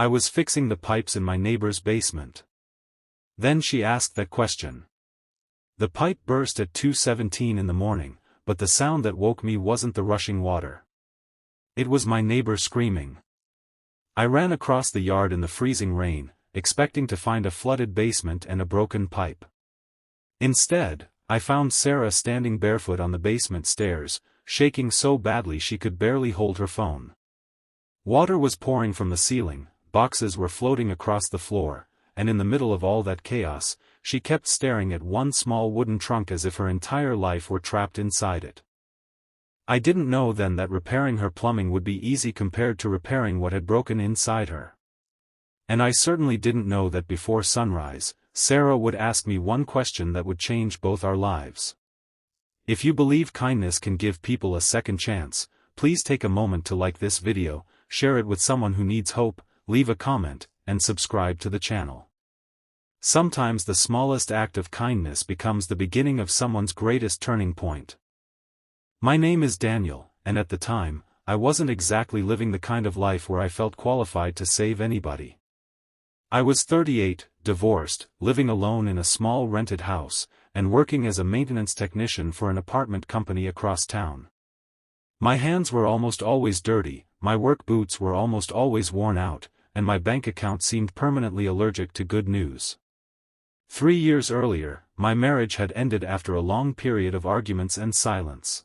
I was fixing the pipes in my neighbor's basement. Then she asked that question. The pipe burst at 2:17 in the morning, but the sound that woke me wasn't the rushing water. It was my neighbor screaming. I ran across the yard in the freezing rain, expecting to find a flooded basement and a broken pipe. Instead, I found Sarah standing barefoot on the basement stairs, shaking so badly she could barely hold her phone. Water was pouring from the ceiling, boxes were floating across the floor, and in the middle of all that chaos, she kept staring at one small wooden trunk as if her entire life were trapped inside it. I didn't know then that repairing her plumbing would be easy compared to repairing what had broken inside her. And I certainly didn't know that before sunrise, Sarah would ask me one question that would change both our lives. If you believe kindness can give people a second chance, please take a moment to like this video, share it with someone who needs hope, leave a comment, and subscribe to the channel. Sometimes the smallest act of kindness becomes the beginning of someone's greatest turning point. My name is Daniel, and at the time, I wasn't exactly living the kind of life where I felt qualified to save anybody. I was 38, divorced, living alone in a small rented house, and working as a maintenance technician for an apartment company across town. My hands were almost always dirty, my work boots were almost always worn out, and my bank account seemed permanently allergic to good news. 3 years earlier, my marriage had ended after a long period of arguments and silence.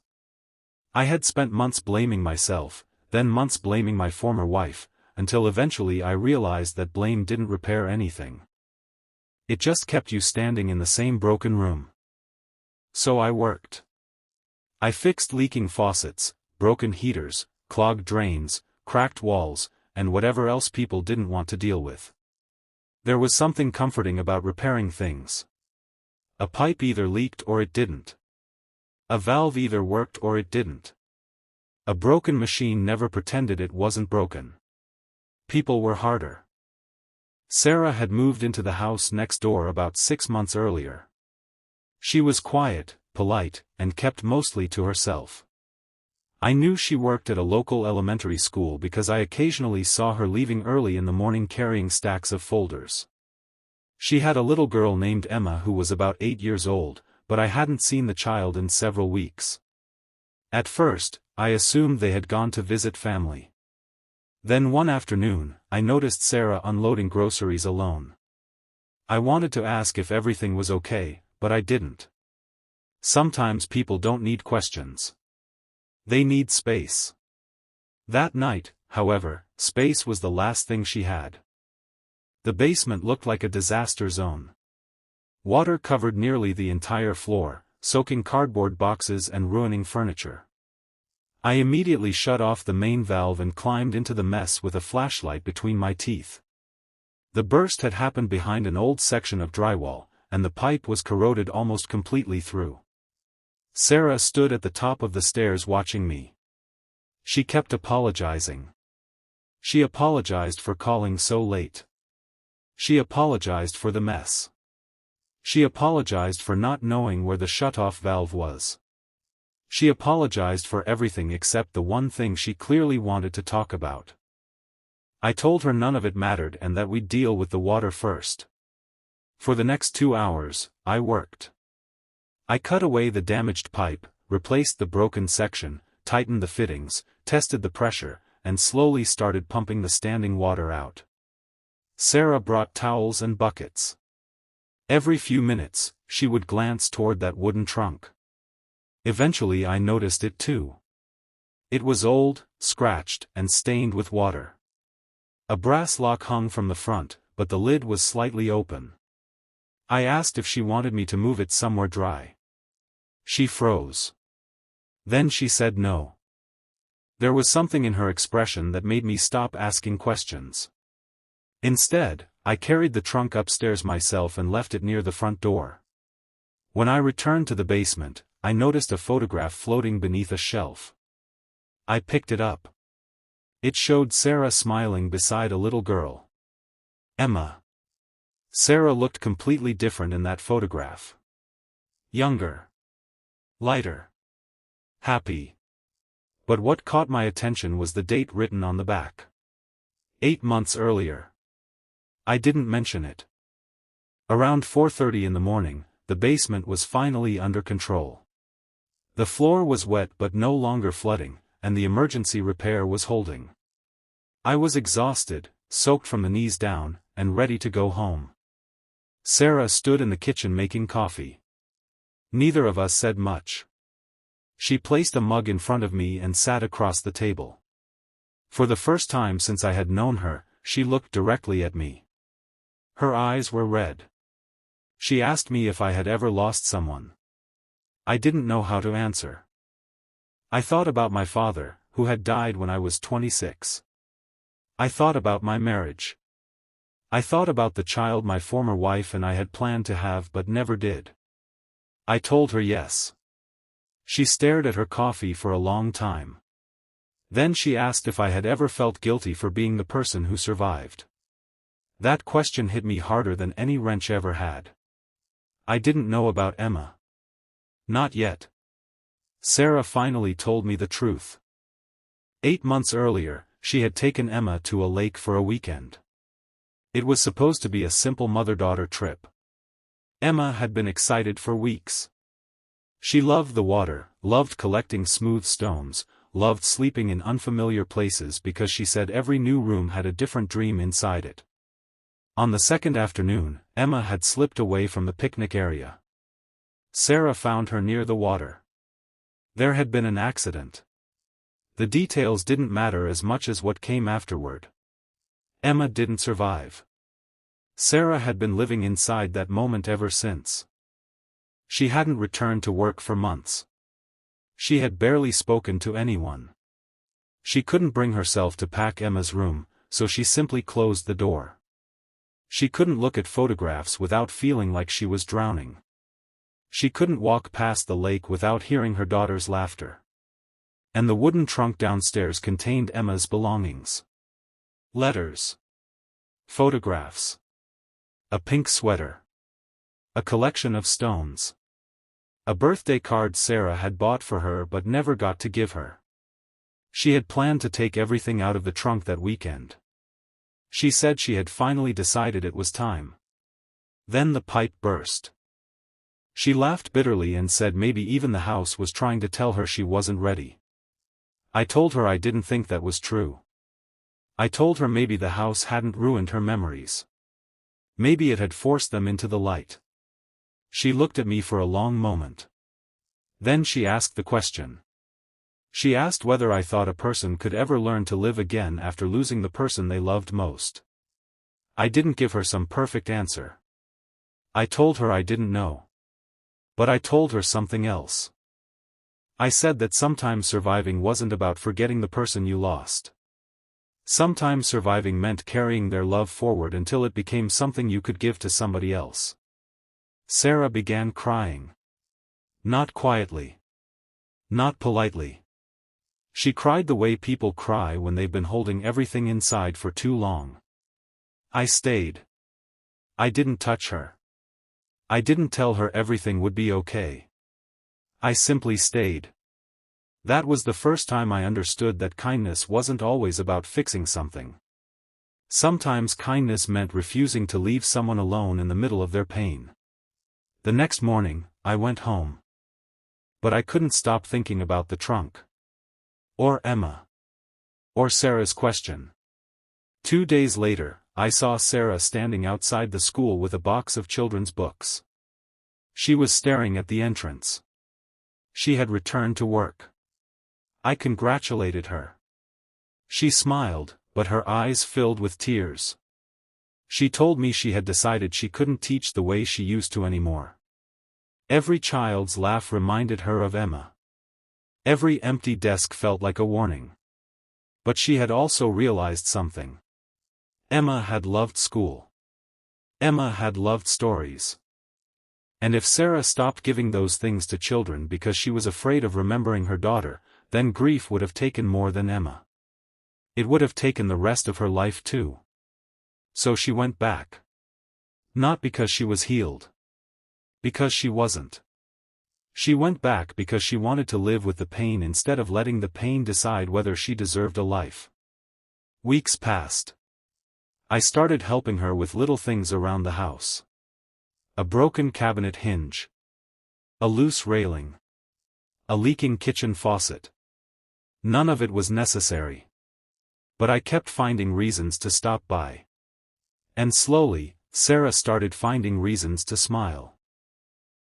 I had spent months blaming myself, then months blaming my former wife, until eventually I realized that blame didn't repair anything. It just kept you standing in the same broken room. So I worked. I fixed leaking faucets, broken heaters, clogged drains, cracked walls, and whatever else people didn't want to deal with. There was something comforting about repairing things. A pipe either leaked or it didn't. A valve either worked or it didn't. A broken machine never pretended it wasn't broken. People were harder. Sarah had moved into the house next door about 6 months earlier. She was quiet, polite, and kept mostly to herself. I knew she worked at a local elementary school because I occasionally saw her leaving early in the morning carrying stacks of folders. She had a little girl named Emma who was about 8 years old, but I hadn't seen the child in several weeks. At first, I assumed they had gone to visit family. Then one afternoon, I noticed Sarah unloading groceries alone. I wanted to ask if everything was okay, but I didn't. Sometimes people don't need questions. They need space. That night, however, space was the last thing she had. The basement looked like a disaster zone. Water covered nearly the entire floor, soaking cardboard boxes and ruining furniture. I immediately shut off the main valve and climbed into the mess with a flashlight between my teeth. The burst had happened behind an old section of drywall, and the pipe was corroded almost completely through. Sarah stood at the top of the stairs watching me. She kept apologizing. She apologized for calling so late. She apologized for the mess. She apologized for not knowing where the shut-off valve was. She apologized for everything except the one thing she clearly wanted to talk about. I told her none of it mattered and that we'd deal with the water first. For the next 2 hours, I worked. I cut away the damaged pipe, replaced the broken section, tightened the fittings, tested the pressure, and slowly started pumping the standing water out. Sarah brought towels and buckets. Every few minutes, she would glance toward that wooden trunk. Eventually I noticed it too. It was old, scratched, and stained with water. A brass lock hung from the front, but the lid was slightly open. I asked if she wanted me to move it somewhere dry. She froze. Then she said no. There was something in her expression that made me stop asking questions. Instead, I carried the trunk upstairs myself and left it near the front door. When I returned to the basement, I noticed a photograph floating beneath a shelf. I picked it up. It showed Sarah smiling beside a little girl. Emma. Sarah looked completely different in that photograph. Younger. Lighter. Happy. But what caught my attention was the date written on the back. 8 months earlier. I didn't mention it. Around 4:30 in the morning, the basement was finally under control. The floor was wet but no longer flooding, and the emergency repair was holding. I was exhausted, soaked from the knees down, and ready to go home. Sarah stood in the kitchen making coffee. Neither of us said much. She placed a mug in front of me and sat across the table. For the first time since I had known her, she looked directly at me. Her eyes were red. She asked me if I had ever lost someone. I didn't know how to answer. I thought about my father, who had died when I was 26. I thought about my marriage. I thought about the child my former wife and I had planned to have but never did. I told her yes. She stared at her coffee for a long time. Then she asked if I had ever felt guilty for being the person who survived. That question hit me harder than any wrench ever had. I didn't know about Emma. Not yet. Sarah finally told me the truth. 8 months earlier, she had taken Emma to a lake for a weekend. It was supposed to be a simple mother-daughter trip. Emma had been excited for weeks. She loved the water, loved collecting smooth stones, loved sleeping in unfamiliar places because she said every new room had a different dream inside it. On the second afternoon, Emma had slipped away from the picnic area. Sarah found her near the water. There had been an accident. The details didn't matter as much as what came afterward. Emma didn't survive. Sarah had been living inside that moment ever since. She hadn't returned to work for months. She had barely spoken to anyone. She couldn't bring herself to pack Emma's room, so she simply closed the door. She couldn't look at photographs without feeling like she was drowning. She couldn't walk past the lake without hearing her daughter's laughter. And the wooden trunk downstairs contained Emma's belongings. Letters. Photographs. A pink sweater. A collection of stones. A birthday card Sarah had bought for her but never got to give her. She had planned to take everything out of the trunk that weekend. She said she had finally decided it was time. Then the pipe burst. She laughed bitterly and said maybe even the house was trying to tell her she wasn't ready. I told her I didn't think that was true. I told her maybe the house hadn't ruined her memories. Maybe it had forced them into the light. She looked at me for a long moment. Then she asked the question. She asked whether I thought a person could ever learn to live again after losing the person they loved most. I didn't give her some perfect answer. I told her I didn't know. But I told her something else. I said that sometimes surviving wasn't about forgetting the person you lost. Sometimes surviving meant carrying their love forward until it became something you could give to somebody else. Sarah began crying. Not quietly. Not politely. She cried the way people cry when they've been holding everything inside for too long. I stayed. I didn't touch her. I didn't tell her everything would be okay. I simply stayed. That was the first time I understood that kindness wasn't always about fixing something. Sometimes kindness meant refusing to leave someone alone in the middle of their pain. The next morning, I went home. But I couldn't stop thinking about the trunk. Or Emma. Or Sarah's question. 2 days later, I saw Sarah standing outside the school with a box of children's books. She was staring at the entrance. She had returned to work. I congratulated her. She smiled, but her eyes filled with tears. She told me she had decided she couldn't teach the way she used to anymore. Every child's laugh reminded her of Emma. Every empty desk felt like a warning. But she had also realized something. Emma had loved school. Emma had loved stories. And if Sarah stopped giving those things to children because she was afraid of remembering her daughter, then grief would have taken more than Emma. It would have taken the rest of her life too. So she went back. Not because she was healed. Because she wasn't. She went back because she wanted to live with the pain instead of letting the pain decide whether she deserved a life. Weeks passed. I started helping her with little things around the house. A broken cabinet hinge. A loose railing. A leaking kitchen faucet. None of it was necessary. But I kept finding reasons to stop by. And slowly, Sarah started finding reasons to smile.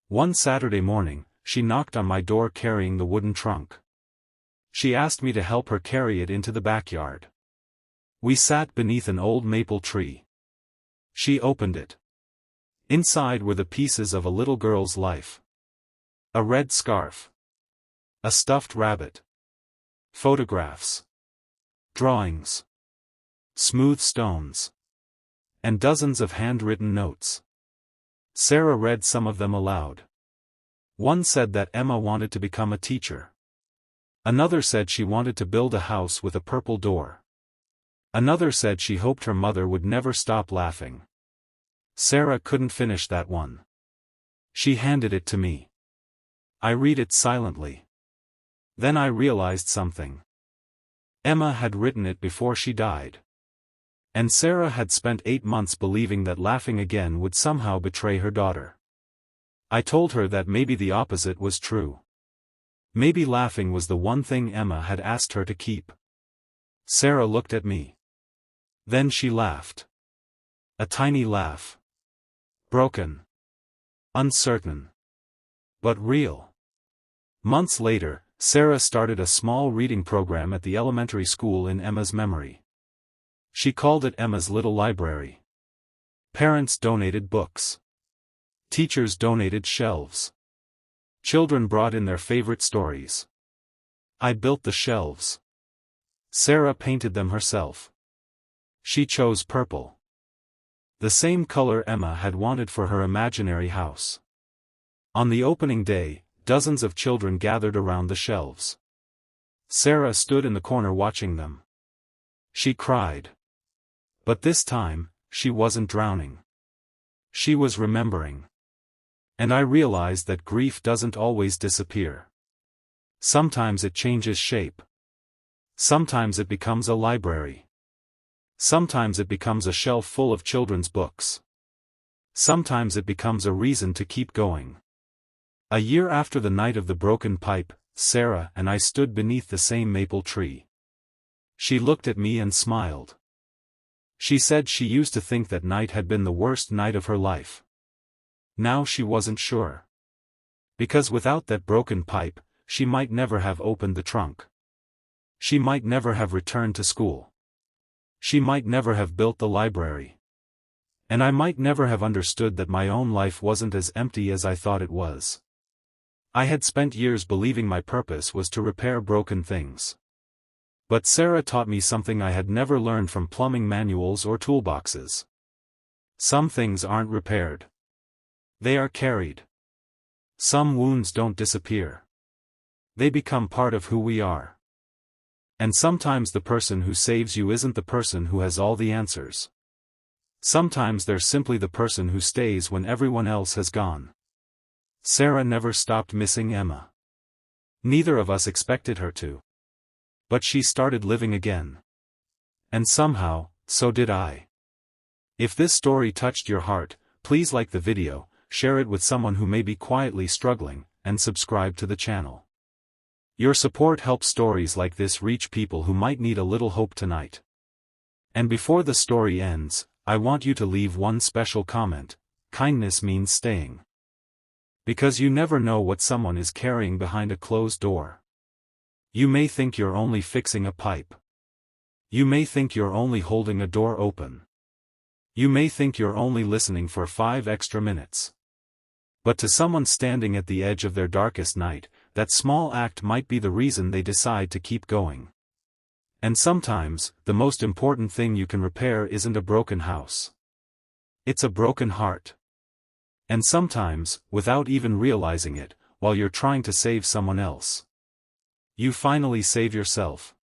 One Saturday morning, she knocked on my door carrying the wooden trunk. She asked me to help her carry it into the backyard. We sat beneath an old maple tree. She opened it. Inside were the pieces of a little girl's life. A red scarf. A stuffed rabbit. Photographs. Drawings. Smooth stones. And dozens of handwritten notes. Sarah read some of them aloud. One said that Emma wanted to become a teacher. Another said she wanted to build a house with a purple door. Another said she hoped her mother would never stop laughing. Sarah couldn't finish that one. She handed it to me. I read it silently. Then I realized something. Emma had written it before she died. And Sarah had spent 8 months believing that laughing again would somehow betray her daughter. I told her that maybe the opposite was true. Maybe laughing was the one thing Emma had asked her to keep. Sarah looked at me. Then she laughed. A tiny laugh. Broken. Uncertain. But real. Months later, Sarah started a small reading program at the elementary school in Emma's memory. She called it Emma's Little Library. Parents donated books. Teachers donated shelves. Children brought in their favorite stories. I built the shelves. Sarah painted them herself. She chose purple. The same color Emma had wanted for her imaginary house. On the opening day, dozens of children gathered around the shelves. Sarah stood in the corner watching them. She cried. But this time, she wasn't drowning. She was remembering. And I realized that grief doesn't always disappear. Sometimes it changes shape. Sometimes it becomes a library. Sometimes it becomes a shelf full of children's books. Sometimes it becomes a reason to keep going. A year after the night of the broken pipe, Sarah and I stood beneath the same maple tree. She looked at me and smiled. She said she used to think that night had been the worst night of her life. Now she wasn't sure. Because without that broken pipe, she might never have opened the trunk. She might never have returned to school. She might never have built the library. And I might never have understood that my own life wasn't as empty as I thought it was. I had spent years believing my purpose was to repair broken things. But Sarah taught me something I had never learned from plumbing manuals or toolboxes. Some things aren't repaired. They are carried. Some wounds don't disappear. They become part of who we are. And sometimes the person who saves you isn't the person who has all the answers. Sometimes they're simply the person who stays when everyone else has gone. Sarah never stopped missing Emma. Neither of us expected her to. But she started living again. And somehow, so did I. If this story touched your heart, please like the video, share it with someone who may be quietly struggling, and subscribe to the channel. Your support helps stories like this reach people who might need a little hope tonight. And before the story ends, I want you to leave one special comment. Kindness means staying. Because you never know what someone is carrying behind a closed door. You may think you're only fixing a pipe. You may think you're only holding a door open. You may think you're only listening for 5 extra minutes. But to someone standing at the edge of their darkest night, that small act might be the reason they decide to keep going. And sometimes, the most important thing you can repair isn't a broken house. It's a broken heart. And sometimes, without even realizing it, while you're trying to save someone else, you finally save yourself.